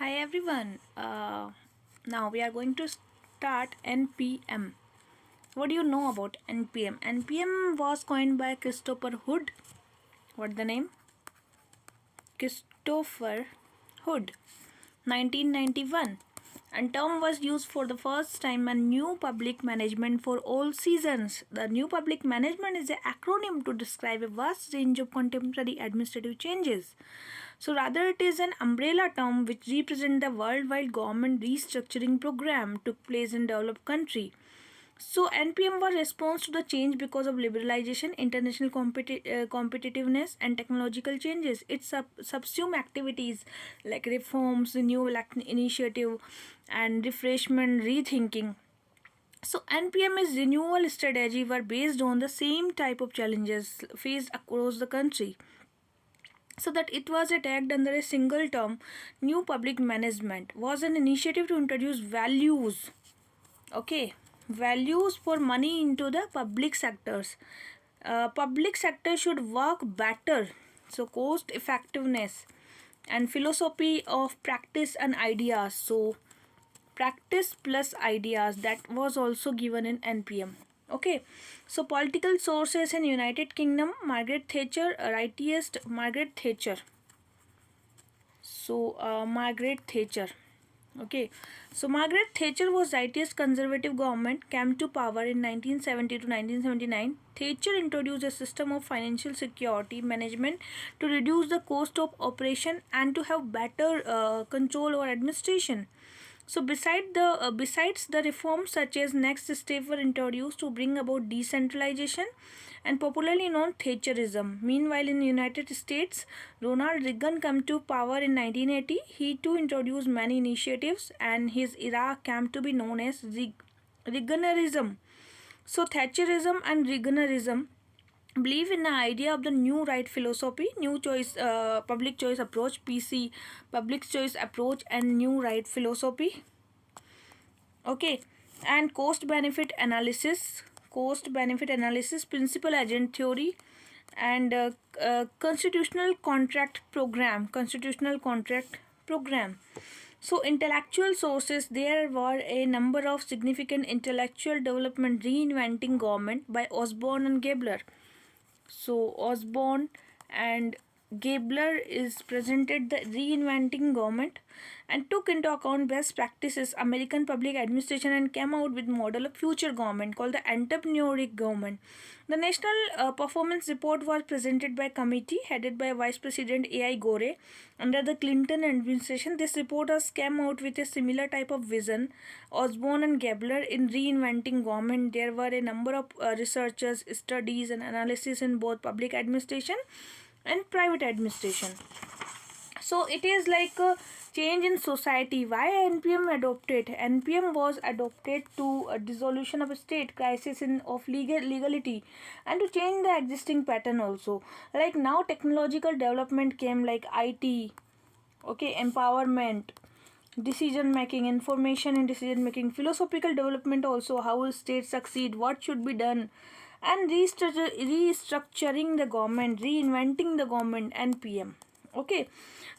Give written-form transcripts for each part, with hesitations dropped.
Hi everyone. Now we are going to start NPM. What do you know about NPM? NPM was coined by Christopher Hood. What the name? Christopher Hood, 1991. And term was used for the first time in New Public Management for all seasons. The New Public Management is an acronym to describe a vast range of contemporary administrative changes. So rather it is an umbrella term which represents the worldwide government restructuring program took place in developed country. So NPM was response to the change because of liberalization, international competitiveness and technological changes. It subsume activities like reforms, renewal initiative and refreshment, rethinking. So NPM is renewal strategy were based on the same type of challenges faced across the country, so that it was attacked under a single term. New public management was an initiative to introduce values, okay, values for money into the public sectors. Public sector should work better, so cost effectiveness and philosophy of practice and ideas. So practice plus ideas, that was also given in NPM. Okay, so political sources in United Kingdom, Margaret Thatcher, rightist Margaret Thatcher. So Margaret Thatcher. Okay, so Margaret Thatcher was rightist conservative government, came to power in 1970 to 1979. Thatcher introduced a system of financial security management to reduce the cost of operation and to have better control over administration. So besides the reforms such as next step were introduced to bring about decentralization and popularly known Thatcherism. Meanwhile, in the United States, Ronald Reagan came to power in 1980. He too introduced many initiatives, and his era came to be known as Reaganism. So Thatcherism and Reaganism believe in the idea of the new right philosophy, new choice, public choice approach, PC, public choice approach, and new right philosophy. Okay, and cost benefit analysis, principal agent theory, and constitutional contract program. So intellectual sources, there were a number of significant intellectual development reinventing government by Osborne and Gabler. So Osborne and Gabler is presented the reinventing government and took into account best practices American public administration and came out with model of future government called the entrepreneurial government. The national performance report was presented by committee headed by Vice President A.I. Gore under the Clinton administration. This reporters came out with a similar type of vision. Osborne and Gabler in reinventing government, there were a number of researchers, studies and analysis in both public administration and private administration. So it is like a change in society. Why NPM adopted? NPM was adopted to a dissolution of a state, crisis of legality, and to change the existing pattern also. Like now technological development came like IT, okay, empowerment, decision making, information and decision making, philosophical development also, how will state succeed, what should be done, and restructuring the government, reinventing the government, NPM. Okay,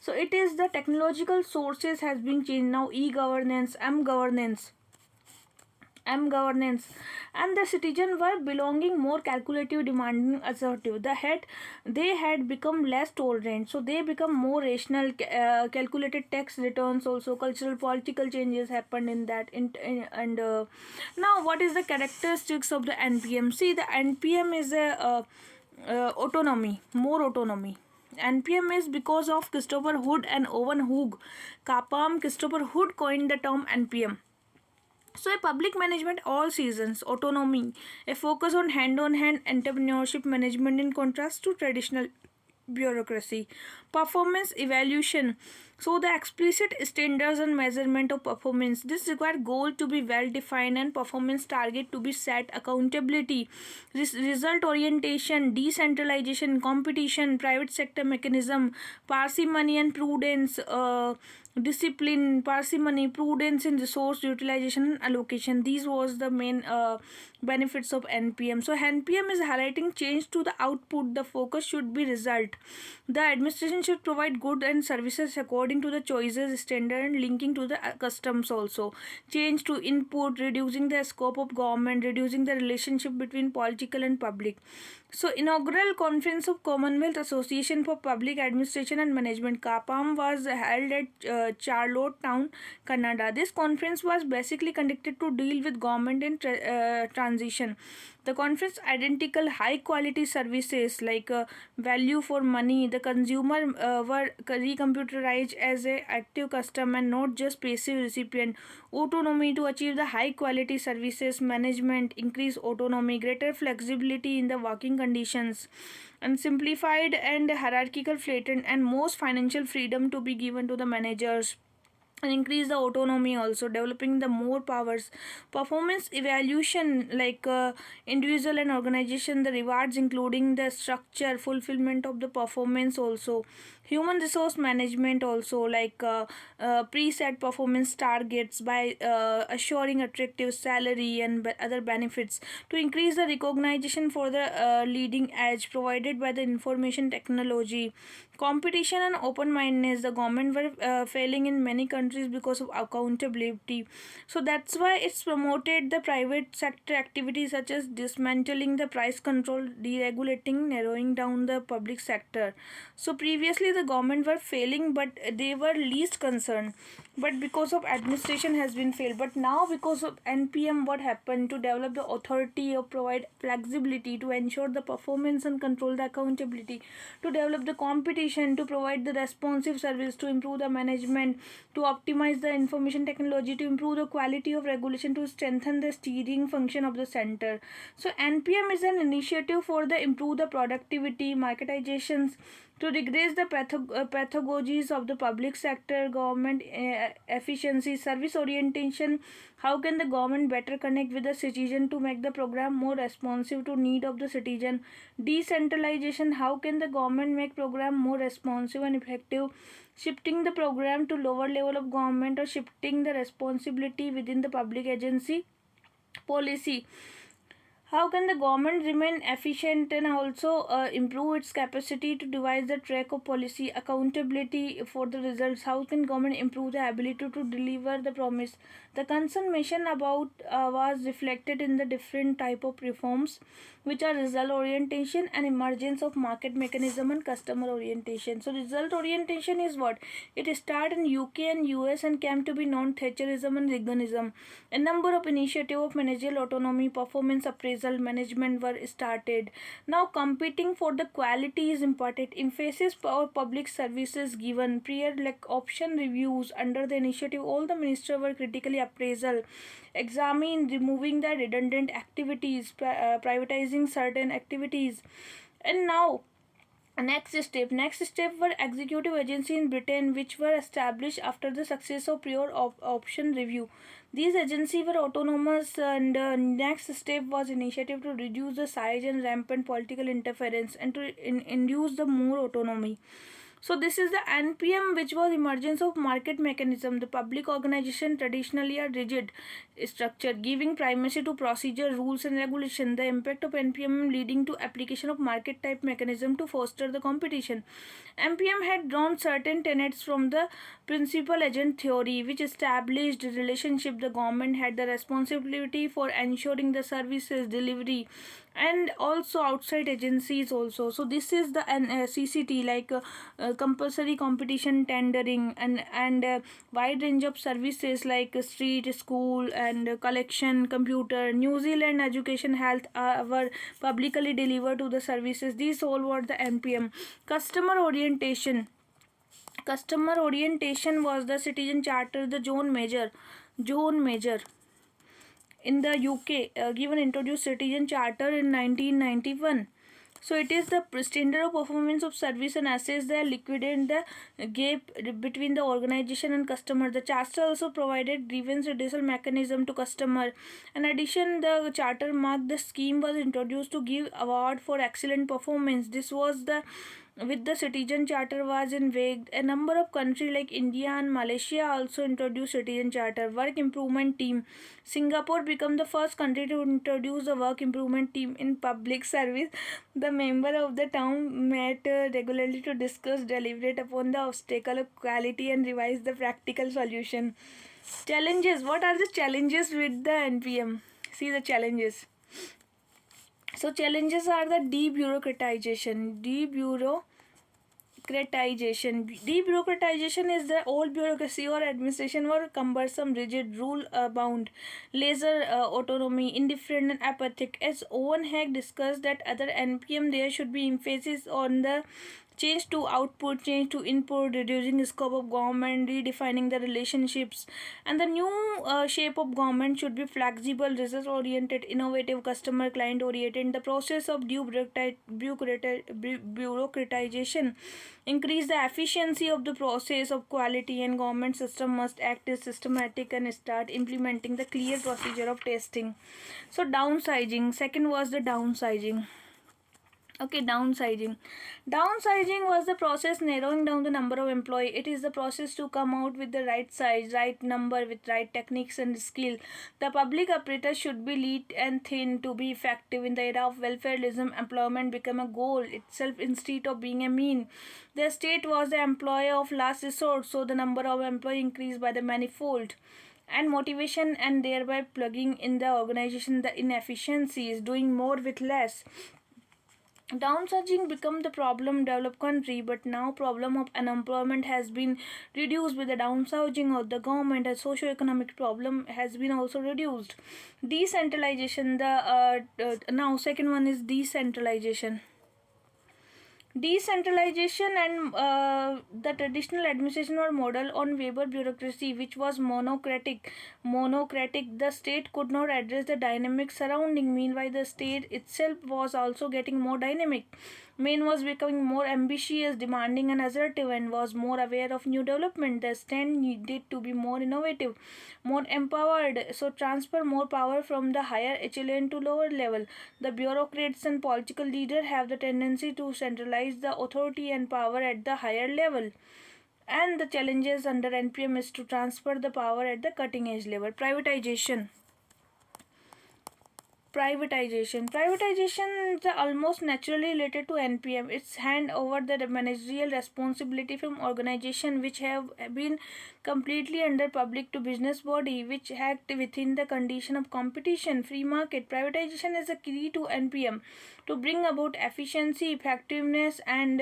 so it is the technological sources has been changed now. E-governance, M governance, and the citizen were belonging more calculative, demanding, assertive. They had become less tolerant, so they become more rational, calculated tax returns. Also, cultural, political changes happened in that. And now, what is the characteristics of the NPM? See, the NPM is a autonomy, more autonomy. NPM is because of Christopher Hood and Owen Hoog. Kapam Christopher Hood coined the term NPM. So a public management all seasons, autonomy, a focus on hand-on-hand entrepreneurship management in contrast to traditional bureaucracy. Performance evaluation, so the explicit standards and measurement of performance. This requires goal to be well defined and performance target to be set. Accountability, result orientation, decentralization, competition, private sector mechanism, parsimony and prudence, discipline, parsimony, prudence in resource utilization and allocation. These was the main benefits of NPM. So NPM is highlighting change to the output. The focus should be result. The administration should provide good and services according according to the choices standard and linking to the customs also. Change to input, reducing the scope of government, reducing the relationship between political and public. So inaugural conference of Commonwealth Association for Public Administration and Management (CAPAM) was held at Charlottetown, Canada. This conference was basically conducted to deal with government in transition. The conference identical high quality services like value for money. The consumer were recomputerized as a active customer and not just passive recipient. Autonomy to achieve the high quality services management, increase autonomy, greater flexibility in the working conditions, and simplified and hierarchical flattened and most financial freedom to be given to the managers, and increase the autonomy also, developing the more powers. Performance evaluation like individual and organization, the rewards including the structure fulfillment of the performance also. Human resource management also like preset performance targets by assuring attractive salary and other benefits to increase the recognition for the leading edge provided by the information technology. Competition and open-mindedness, the government were failing in many countries because of accountability, so that's why it's promoted the private sector activities such as dismantling the price control, deregulating, narrowing down the public sector. So previously the government were failing but they were least concerned, but because of administration has been failed. But now because of NPM, what happened to develop the authority or provide flexibility to ensure the performance and control the accountability, to develop the competition, to provide the responsive service, to improve the management, to optimize the information technology, to improve the quality of regulation, to strengthen the steering function of the center. So NPM is an initiative for the improve the productivity, marketizations, to regress the pathologies of the public sector, government efficiency, service orientation. How can the government better connect with the citizen to make the program more responsive to need of the citizen? Decentralization. How can the government make program more responsive and effective? Shifting the program to lower level of government or shifting the responsibility within the public agency. Policy. How can the government remain efficient and also improve its capacity to devise the track of policy? Accountability for the results. How can government improve the ability to deliver the promise? The concern about was reflected in the different type of reforms, which are result orientation and emergence of market mechanism and customer orientation. So result orientation is what? It started in UK and US and came to be known Thatcherism and Reaganism. A number of initiatives of managerial autonomy, performance appraisal, management were started. Now competing for the quality is important. Emphasis for public services given. Prior like option reviews under the initiative, all the ministers were critically appraisal, examine removing the redundant activities, privatizing certain activities. And now next step were executive agency in Britain, which were established after the success of prior option review. These agencies were autonomous, and next step was initiative to reduce the size and rampant political interference and to induce the more autonomy. So this is the NPM, which was emergence of market mechanism. The public organization traditionally are rigid structure, giving primacy to procedure, rules and regulation. The impact of NPM leading to application of market type mechanism to foster the competition. NPM had drawn certain tenets from the principal agent theory, which established relationship. The government had the responsibility for ensuring the services delivery and also outside agencies also. So this is the CCT like compulsory competition tendering and wide range of services like street, school and collection, computer. New Zealand education, health were publicly delivered to the services. These all were the NPM. Customer orientation. Customer orientation was the citizen charter, the John Major in the UK given introduced citizen charter in 1991. So it is the standard of performance of service and assess the liquidate the gap between the organization and customer. The charter also provided grievance redressal mechanism to customer. In addition, the charter marked the scheme was introduced to give award for excellent performance. This was the with the citizen charter was invoked. A number of countries like India and Malaysia also introduced citizen charter. Work improvement team. Singapore became the first country to introduce a work improvement team in public service. The member of the town met regularly to discuss, deliberate upon the obstacle of quality and revise the practical solution. Challenges. What are the challenges with the NPM? See the challenges. So challenges are the debureaucratization. Debureaucratization is the old bureaucracy or administration were cumbersome, rigid, rule bound, laser autonomy, indifferent, and apathic. As Owen Hack discussed that other NPM, there should be emphasis on the change to output, change to input, reducing the scope of government, redefining the relationships, and the new shape of government should be flexible, result oriented, innovative, customer client oriented. The process of bureaucratization increase the efficiency of the process of quality, and government system must act as systematic and start implementing the clear procedure of testing. So downsizing. Second was the downsizing. Okay, downsizing. Downsizing was the process narrowing down the number of employee. It is the process to come out with the right size, right number, with right techniques and skill. The public apparatus should be lean and thin to be effective. In the era of welfareism, employment became a goal itself instead of being a mean. The state was the employer of last resort, so the number of employees increased by the manifold. And motivation, and thereby plugging in the organization the inefficiencies, doing more with less. Downsizing become the problem developed country, but now problem of unemployment has been reduced with the downsizing of the government. A socio-economic problem has been also reduced. Decentralization. Now second one is decentralization. Decentralization and the traditional administration were model on Weber bureaucracy, which was monocratic. The state could not address the dynamic surrounding. Meanwhile, the state itself was also getting more dynamic. Maine was becoming more ambitious, demanding, and assertive, and was more aware of new development. The state needed to be more innovative, more empowered, so transfer more power from the higher echelon to lower level. The bureaucrats and political leaders have the tendency to centralize the authority and power at the higher level. And the challenges under NPM is to transfer the power at the cutting edge level. Privatization is almost naturally related to NPM. It's hand over the managerial responsibility from organizations which have been completely under public to business body which act within the condition of competition, free market. Privatization is a key to NPM to bring about efficiency, effectiveness, and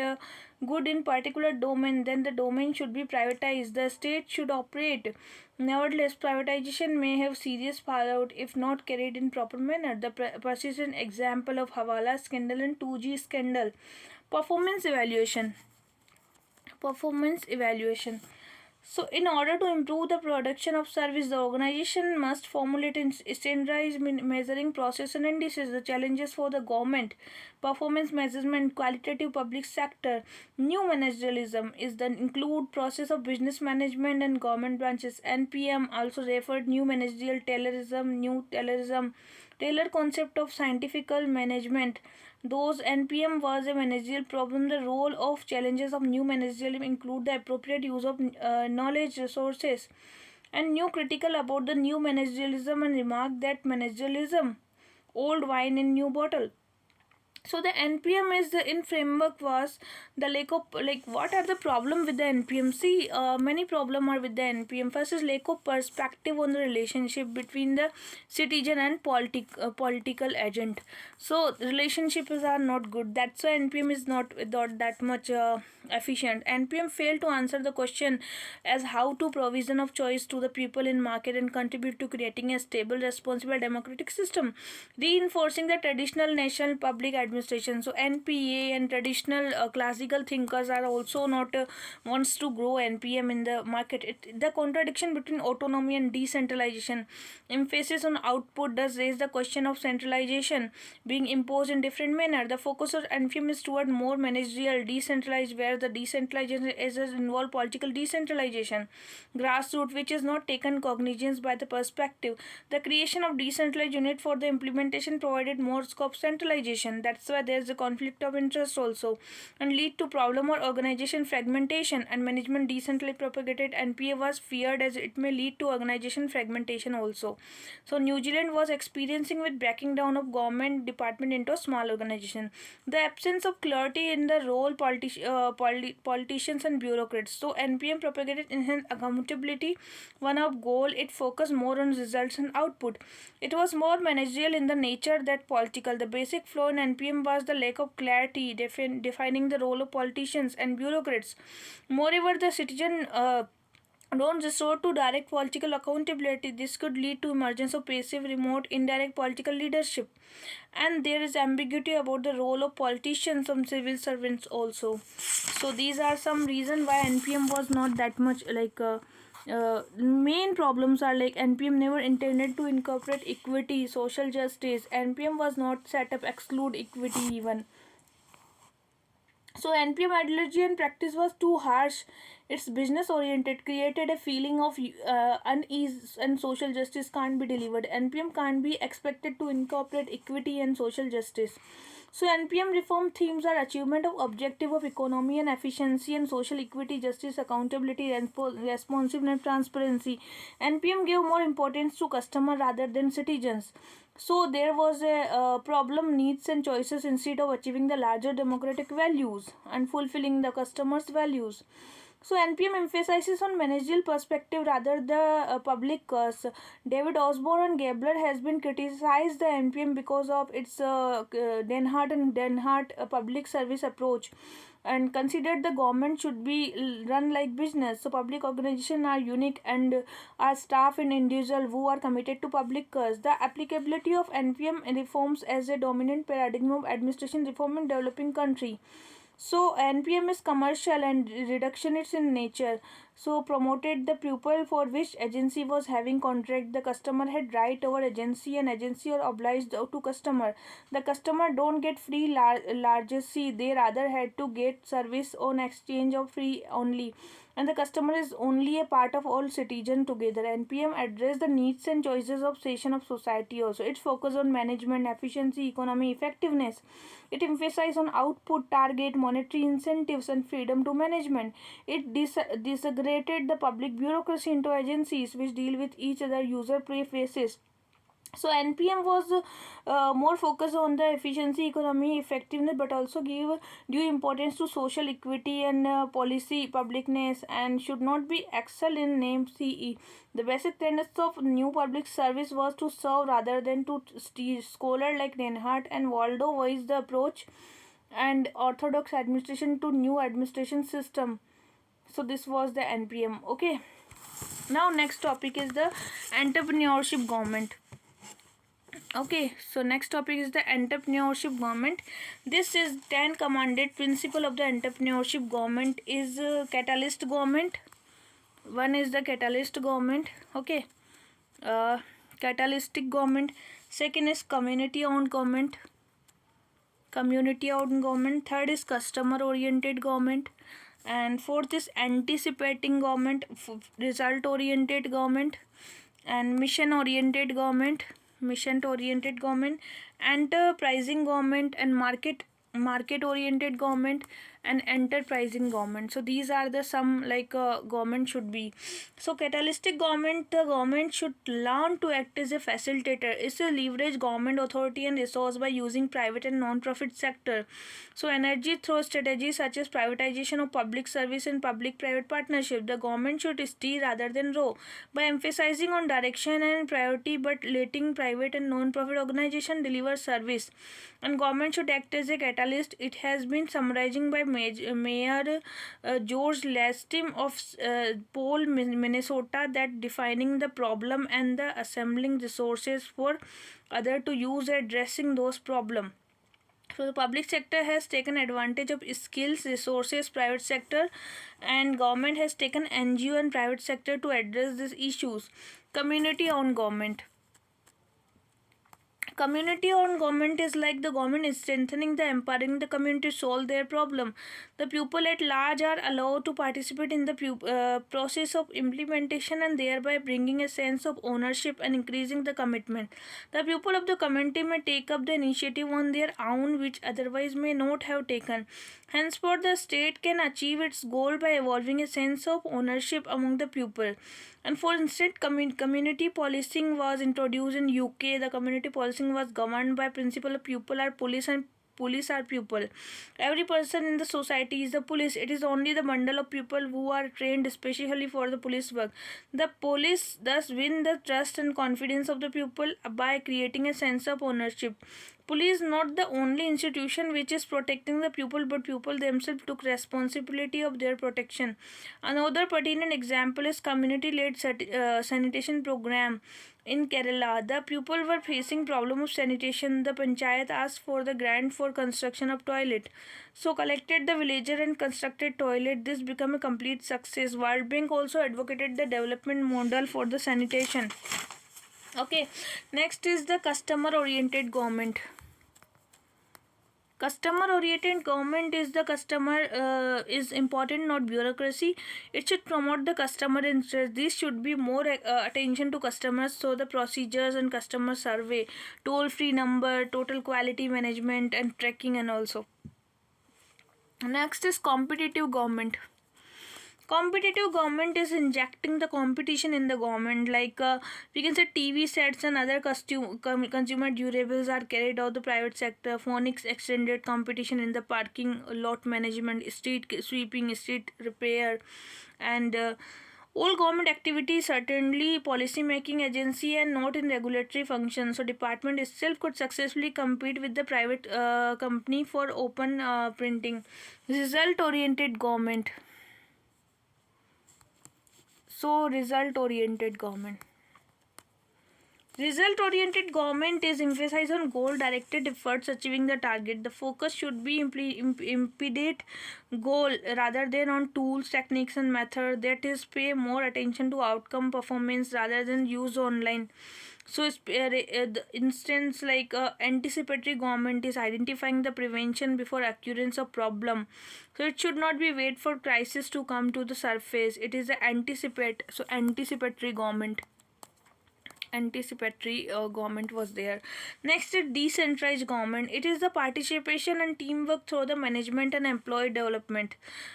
good in particular domain. Then the domain should be privatized. The state should operate. Nevertheless, privatization may have serious fallout if not carried in proper manner. The persistent example of Hawala scandal and 2G scandal. Performance evaluation. So, in order to improve the production of service, the organization must formulate and standardize measuring process and indices. The challenges for the government: performance measurement, qualitative public sector, new managerialism is the include process of business management and government branches. NPM also referred new managerial Taylorism, Taylor concept of scientific management. Those NPM was a managerial problem. The role of challenges of new managerial include the appropriate use of knowledge resources and new critical about the new managerialism and remark that managerialism old wine in new bottle. So the NPM is the in framework was the lack of what are the problem with the NPM? See, many problem are with the NPM. First is lack of perspective on the relationship between the citizen and political agent. So relationships are not good. That's why NPM is not that much efficient. NPM failed to answer the question as how to provision of choice to the people in market and contribute to creating a stable, responsible, democratic system, reinforcing the traditional national public administration. So NPA and traditional classical thinkers are also not wants to grow NPM in the market. The contradiction between autonomy and decentralization, emphasis on output does raise the question of centralization being imposed in different manner. The focus of NPM is toward more managerial, decentralized, where the decentralization is involved political decentralization, grassroots, which is not taken cognizance by the perspective. The creation of decentralized unit for the implementation provided more scope centralization. That's that's why there's a conflict of interest also, and lead to problem or organization fragmentation and management. Decentrally propagated NPA was feared as it may lead to organization fragmentation also. So New Zealand was experiencing with breaking down of government department into small organization. The absence of clarity in the role politicians and bureaucrats. So NPM propagated enhanced accountability. One of goal, it focused more on results and output. It was more managerial in the nature than political. The basic flaw in NPM was the lack of clarity defining the role of politicians and bureaucrats. Moreover, the citizen don't resort to direct political accountability. This could lead to emergence of passive, remote, indirect political leadership. And there is ambiguity about the role of politicians and civil servants also. So these are some reasons why NPM was not that much main problems are like NPM never intended to incorporate equity, social justice. NPM was not set up exclude equity even. So NPM ideology and practice was too harsh. It's business oriented, created a feeling of unease, and social justice can't be delivered. NPM can't be expected to incorporate equity and social justice. So NPM reform themes are achievement of objective of economy and efficiency and social equity, justice, accountability, responsiveness, transparency. NPM gave more importance to customer rather than citizens. So there was a problem needs and choices instead of achieving the larger democratic values and fulfilling the customers' values. So NPM emphasizes on managerial perspective rather the public cause. David Osborne and Gabler has been criticized the NPM because of its Den Hart public service approach, and considered the government should be run like business. So public organizations are unique and are staff and individual who are committed to public cause. The applicability of NPM reforms as a dominant paradigm of administration reform in developing country. So NPM is commercial and reductionist in nature. So promoted the pupil for which agency was having contract. The customer had right over agency and agency are obliged to customer. The customer don't get free largesse. They rather had to get service on exchange of free only. And the customer is only a part of all citizens together. NPM address the needs and choices of section of society also. It focus on management, efficiency, economy, effectiveness. It emphasize on output, target, monetary incentives and freedom to management. It disaggregated the public bureaucracy into agencies which deal with each other user prefaces. So NPM was more focused on the efficiency, economy, effectiveness, but also give due importance to social equity and policy publicness, and should not be excel in name CE. The basic tenets of new public service was to serve rather than to steal. Scholar like Reinhardt and Waldo voiced the approach and orthodox administration to new administration system. So this was the NPM. Okay. Now next topic is the entrepreneurship government. Okay, so next topic is the entrepreneurship government. This is 10 commanded principle of the entrepreneurship government is catalyst government. One is the catalyst government. Okay, catalytic government. Second is community owned government. Third is customer oriented government. And fourth is anticipating government, result oriented government, and mission oriented government, enterprising government, and market oriented government, and enterprising government. So these are the some government should be. So catalytic government, the government should learn to act as a facilitator. It's a leverage government authority and resource by using private and non-profit sector. So energy through strategies such as privatization of public service and public-private partnership. The government should steer rather than row by emphasizing on direction and priority, but letting private and non-profit organization deliver service. And government should act as a catalyst. It has been summarizing by Mayor George Lastim of Paul, Minnesota, that defining the problem and the assembling resources for other to use addressing those problems. So the public sector has taken advantage of skills, resources, private sector, and government has taken NGO and private sector to address these issues. Community owned government. Community owned government is like the government is strengthening the empowering the community to solve their problem. The people at large are allowed to participate in the process of implementation and thereby bringing a sense of ownership and increasing the commitment. The people of the community may take up the initiative on their own which otherwise may not have taken. Henceforth, the state can achieve its goal by evolving a sense of ownership among the people. And for instance, community policing was introduced in UK. The community policing was governed by principle of people are police and police are people. Every person in the society is the police. It is only the bundle of people who are trained especially for the police work. The police thus win the trust and confidence of the people by creating a sense of ownership. Police is not the only institution which is protecting the people, but people themselves took responsibility of their protection. Another pertinent example is community-led sanitation program in Kerala. The people were facing problem of sanitation. The panchayat asked for the grant for construction of toilet. So collected the villager and constructed toilet. This became a complete success. World Bank also advocated the development model for the sanitation. Okay, next is the customer oriented government. Customer oriented government is the customer is important, not bureaucracy. It should promote the customer interest. This should be more attention to customers, so the procedures and customer survey, toll free number, total quality management and tracking, and also next is competitive government. Competitive government is injecting the competition in the government, like we can say TV sets and other consumer durables are carried out the private sector. Phonics extended competition in the parking lot management, street sweeping, street repair, and all government activities, certainly policy making agency and not in regulatory function. So department itself could successfully compete with the private company for open printing. Result oriented government. So result oriented government. Result oriented government is emphasized on goal directed efforts achieving the target. The focus should be immediate goal rather than on tools, techniques and method. That is, pay more attention to outcome performance rather than use online. So the instance like anticipatory government is identifying the prevention before occurrence of problem. So it should not be wait for crisis to come to the surface. It is a anticipate. So anticipatory government. Anticipatory government was there. Next is decentralized government. It is the participation and teamwork through the management and employee development.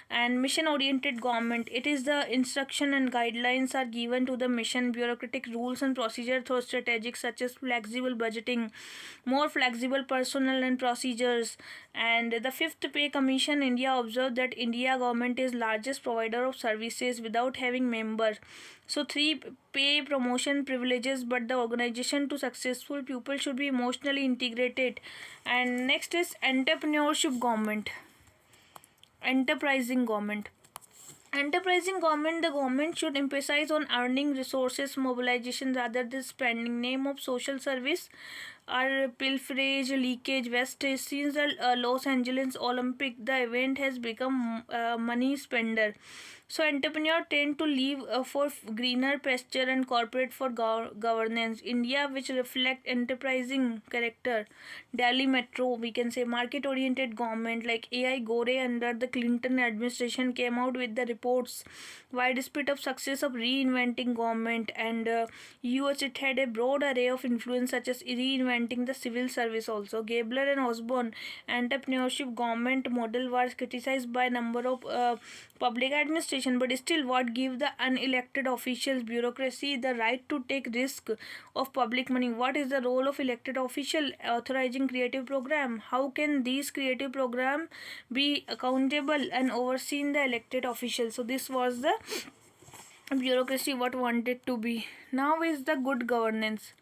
And mission oriented government. It is the instruction and guidelines are given to the mission, bureaucratic rules and procedure through strategic such as flexible budgeting, more flexible personnel and procedures. And the fifth pay commission, India observed that India government is largest provider of services without having members. So three, pay promotion privileges, but the organization to successful people should be emotionally integrated. And next is entrepreneurship government. Enterprising government. Enterprising government, the government should emphasize on earning resources mobilization rather than spending. Name of social service are pilferage, leakage, wastage. Since the Los Angeles Olympic, the event has become money spender. So entrepreneurs tend to leave for greener pasture and corporate for governance. India, which reflect enterprising character. Delhi Metro, we can say market-oriented government like AI Gore under the Clinton administration came out with the reports widespread of success of reinventing government, and US it had a broad array of influence such as reinventing the civil service also. Gabler and Osborne entrepreneurship government model was criticized by a number of public administration, but still what give the unelected officials bureaucracy the right to take risk of public money. What is the role of elected official? Authorizing creative program. How can these creative program be accountable and overseen the elected officials? So this was the bureaucracy what wanted to be. Now is the good governance.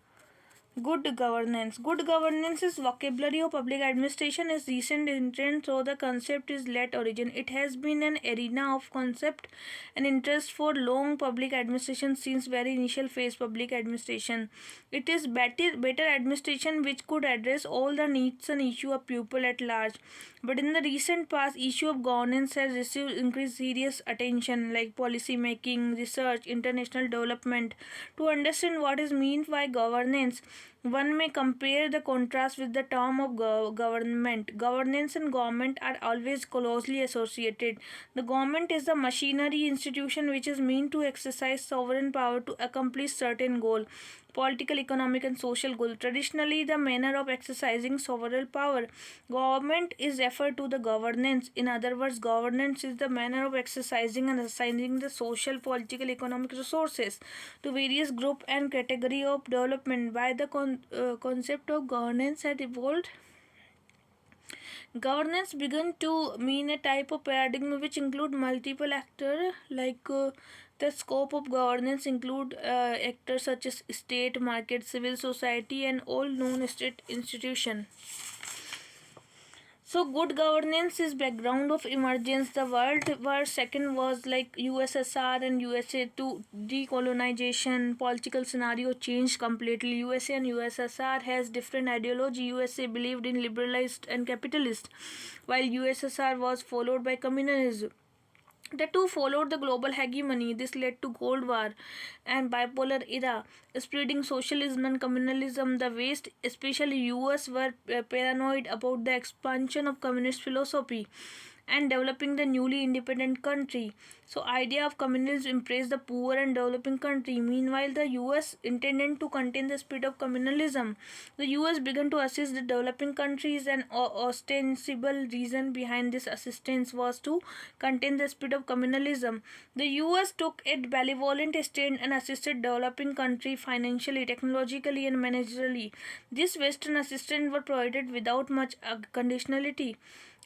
Good governance. Good governance is vocabulary of public administration is recent intent, so the concept is late origin. It has been an arena of concept and interest for long public administration since very initial phase public administration. It is better administration which could address all the needs and issue of people at large. But in the recent past, issue of governance has received increased serious attention like policy making, research, international development. To understand what is meant by governance, One may compare the contrast with the term of government. Governance and government are always closely associated. The government is the machinery institution which is meant to exercise sovereign power to accomplish certain goal, political, economic, and social goal. Traditionally, the manner of exercising sovereign power. Government is referred to the governance. In other words, governance is the manner of exercising and assigning the social, political, economic resources to various group and category of development. By the concept of governance had evolved, governance began to mean a type of paradigm which include multiple actors. The scope of governance include actors such as state, market, civil society, and all non-state institution. So good governance is background of emergence. The World War Second was like USSR and USA to decolonization. Political scenario changed completely. USA and USSR has different ideology. USA believed in liberalized and capitalist, while USSR was followed by communism. The two followed the global hegemony. This led to Cold War and bipolar era, spreading socialism and communalism. The West, especially US, were paranoid about the expansion of communist philosophy and developing the newly independent country. So idea of communism impressed the poor and developing country. Meanwhile, the US intended to contain the spread of communalism. The US began to assist the developing countries, and ostensible reason behind this assistance was to contain the spread of communalism. The US took a benevolent stand and assisted developing country financially, technologically, and managerially. This Western assistance were provided without much conditionality.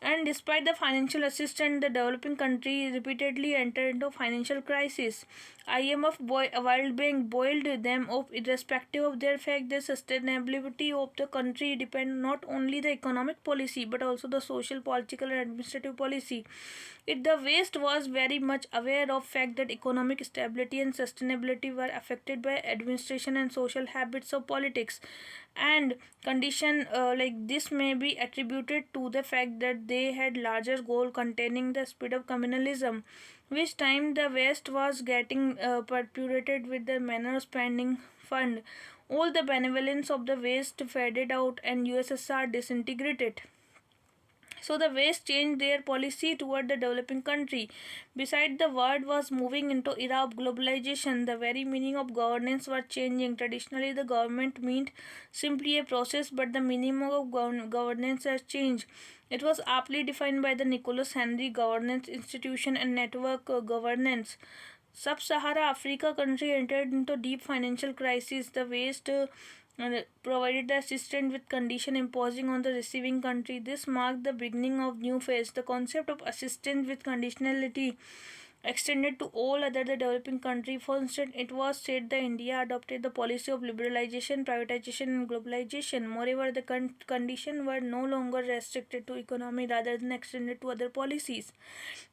And despite the financial assistance, the developing country repeatedly entered into financial crisis. IMF, World Bank boiled them up irrespective of their fact. The sustainability of the country depend not only the economic policy but also the social, political, and administrative policy. The West was very much aware of fact that economic stability and sustainability were affected by administration and social habits of politics, and condition like this may be attributed to the fact that they had larger goal containing the spread of communalism, which time the West was getting perpetuated with the manner of spending fund. All the benevolence of the West faded out and USSR disintegrated. So the West changed their policy toward the developing country. Besides, the world was moving into era of globalization. The very meaning of governance was changing. Traditionally, the government meant simply a process, but the meaning of governance has changed. It was aptly defined by the Nicholas Henry Governance Institution and Network Governance. Sub-Sahara Africa country entered into deep financial crisis. The West provided the assistance with condition imposing on the receiving country. This marked the beginning of new phase. The concept of assistance with conditionality extended to all other the developing country. For instance, it was said that India adopted the policy of liberalization, privatization, and globalization. Moreover, the conditions were no longer restricted to economy rather than extended to other policies.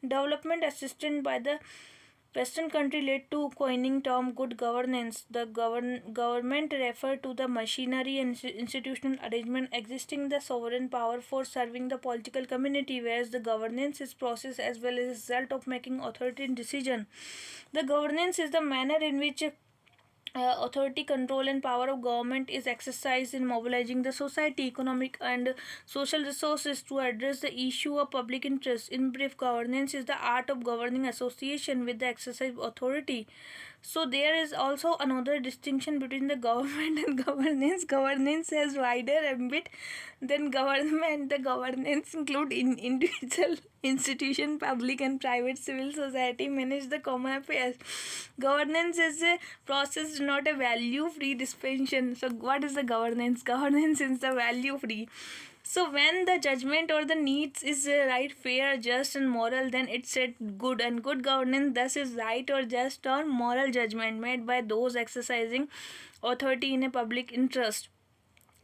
Development assistance by the Western country led to coining term good governance. The government referred to the machinery and institutional arrangement existing the sovereign power for serving the political community, whereas the governance is process as well as result of making authority decision. The governance is the manner in which authority, control, and power of government is exercised in mobilizing the society, economic, and social resources to address the issue of public interest. In brief, governance is the art of governing association with the exercise of authority. So there is also another distinction between the government and governance. Governance has wider ambit than government. The governance include individual, institution, public and private civil society manage the common affairs. Governance is a process, not a value-free dispensation. So what is the governance? Governance is the value-free. So when the judgment or the needs is right, fair, just and moral, then it's said good, and good governance thus is right or just or moral judgment made by those exercising authority in a public interest.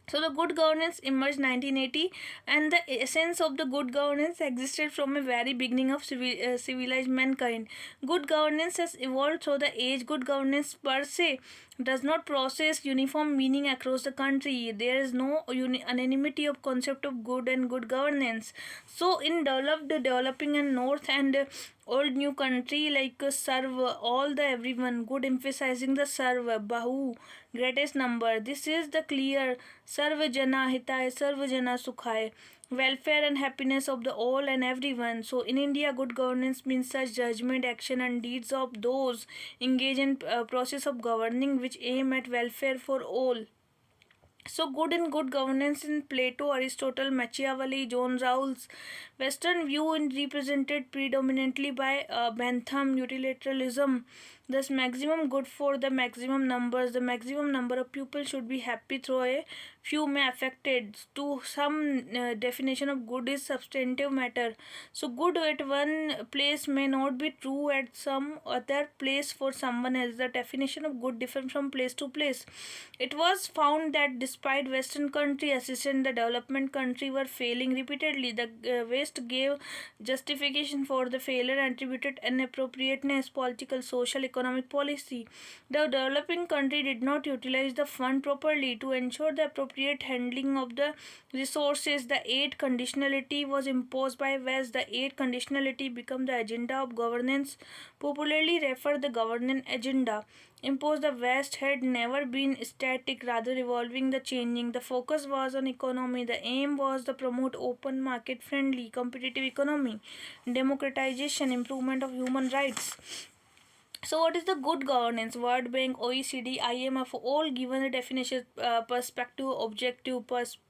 So the good governance emerged 1980, and the essence of the good governance existed from a very beginning of civilized mankind. Good governance has evolved through the age. Good governance per se does not possess uniform meaning across the country. There is no unanimity of concept of good and good governance. So in developed, developing and north and Old new country like serve all the everyone, good emphasizing the serve bahu, greatest number. This is the clear sarva jana hitay sarva jana sukhay, welfare and happiness of the all and everyone. So in India, good governance means such judgment, action and deeds of those engage in process of governing which aim at welfare for all. So, good and good governance in Plato, Aristotle, Machiavelli, John Rawls, Western view is represented predominantly by Bentham utilitarianism. Thus, maximum good for the maximum numbers. The maximum number of people should be happy through a few may affected. To some definition of good is substantive matter. So, good at one place may not be true at some other place for someone else. The definition of good differs from place to place. It was found that despite Western country assistance, the development country were failing repeatedly. The West gave justification for the failure and attributed inappropriateness, political, social, economic policy. The developing country did not utilize the fund properly to ensure the appropriate handling of the resources. The aid conditionality was imposed by West. The aid conditionality became the agenda of governance, popularly referred the governance agenda imposed the West had never been static, rather evolving the changing. The focus was on economy. The aim was to promote open market friendly, competitive economy, democratization, improvement of human rights. So, what is the good governance? World Bank, OECD, IMF, all given the definition, perspective, objective,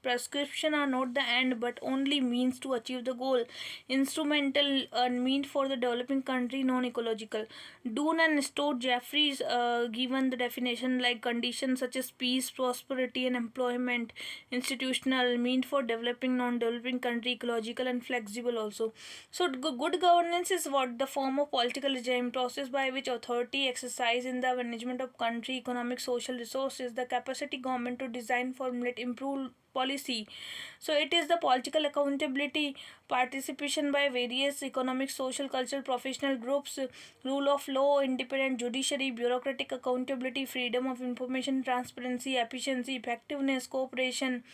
prescription are not the end but only means to achieve the goal. Instrumental mean for the developing country, non-ecological. Dune and Stott Jeffries given the definition like conditions such as peace, prosperity, and employment. Institutional mean for developing, non-developing country, ecological and flexible also. So, good governance is what the form of political regime process by which authority exercise in the management of country, economic, social resources, the capacity government to design, formulate, improve policy. So it is the political accountability, participation by various economic, social, cultural, professional groups, rule of law, independent judiciary, bureaucratic accountability, freedom of information, transparency, efficiency, effectiveness, cooperation.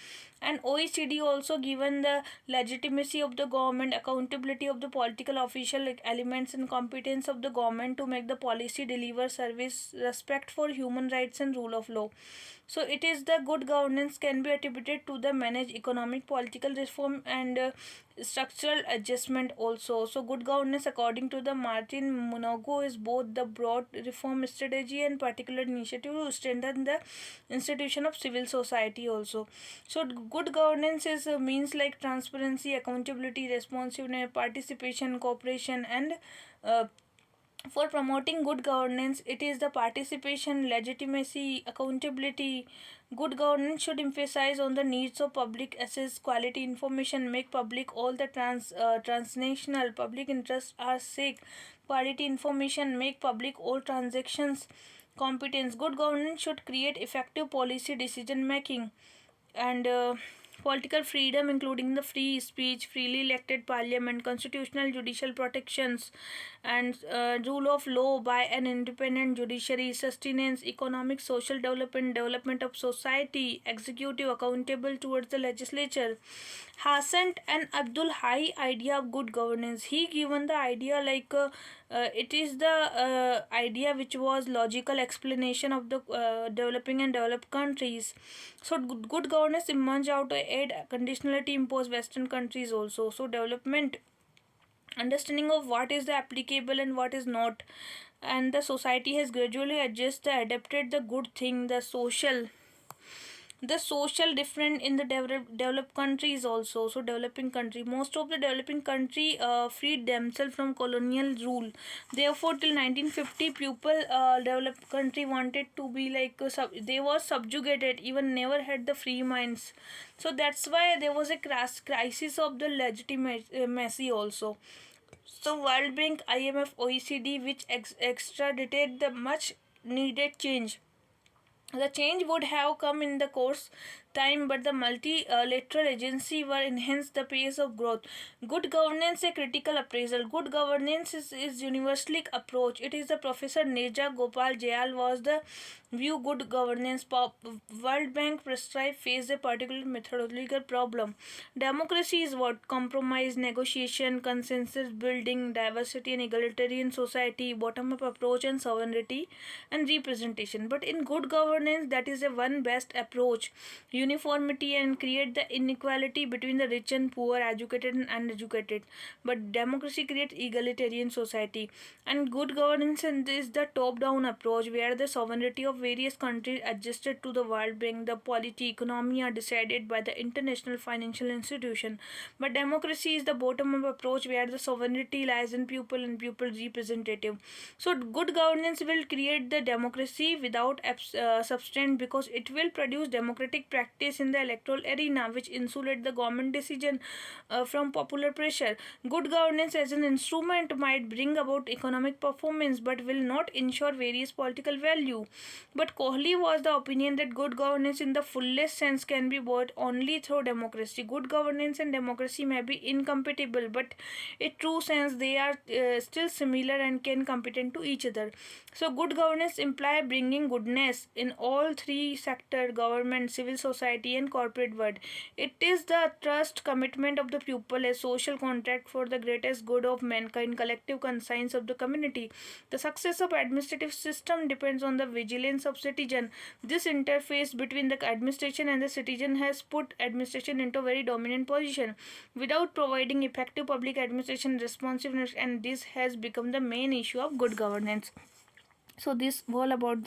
And OECD also given the legitimacy of the government, accountability of the political official elements, and competence of the government to make the policy, deliver service, respect for human rights and rule of law. So it is the good governance can be attributed to the managed economic, political reform and structural adjustment also. So good governance according to the Martin Munogo is both the broad reform strategy and particular initiative to strengthen the institution of civil society also. So good governance is means like transparency, accountability, responsiveness, participation, cooperation, and uh, for promoting good governance, it is the participation, legitimacy, accountability. Good governance should emphasize on the needs of public, assess quality information, make public all the transnational public interests are sake. Quality information, make public all transactions. Competence. Good governance should create effective policy decision making and political freedom including the free speech, freely elected parliament, constitutional judicial protections, and rule of law by an independent judiciary, sustenance, economic, social development, development of society, executive accountable towards the legislature. Hassan and Abdul Hai idea of good governance. He given the idea like it is the idea which was logical explanation of the developing and developed countries. So good governance emerged out to aid conditionality imposed Western countries also. So development understanding of what is the applicable and what is not, and the society has gradually adjusted adapted the good thing, the social different in the developed countries also. So developing country, most of the developing country freed themselves from colonial rule. Therefore till 1950 people developed country wanted to be like they were subjugated, even never had the free minds. So that's why there was a crisis of the legitimacy also. So World Bank, IMF, OECD, which extradited the much needed change. The change would have come in the course time, but the multilateral agency were enhance the pace of growth. Good governance a critical appraisal. Good governance is universally approach. It is the Professor Neja Gopal Jayal was the view good governance. World Bank prescribed face a particular methodological problem. Democracy is what compromise, negotiation, consensus building, diversity and egalitarian society, bottom up approach and sovereignty and representation. But in good governance, that is a one best approach, uniformity and create the inequality between the rich and poor, educated and uneducated. But democracy creates egalitarian society, and good governance is the top down approach where the sovereignty of various countries adjusted to the world bank, the polity, economy are decided by the international financial institution. But democracy is the bottom up approach where the sovereignty lies in people and people representative. So good governance will create the democracy without substance, because it will produce democratic practice in the electoral arena which insulate the government decision from popular pressure. Good governance as an instrument might bring about economic performance but will not ensure various political value. But Kohli was the opinion that good governance in the fullest sense can be bought only through democracy. Good governance and democracy may be incompatible, but in true sense they are still similar and can compete to each other. So good governance imply bringing goodness in all three sector: government, civil society and corporate world. It is the trust commitment of the people, a social contract for the greatest good of mankind, collective conscience of the community. The success of administrative system depends on the vigilance of citizen. This interface between the administration and the citizen has put administration into a very dominant position without providing effective public administration responsiveness, and this has become the main issue of good governance. So this all about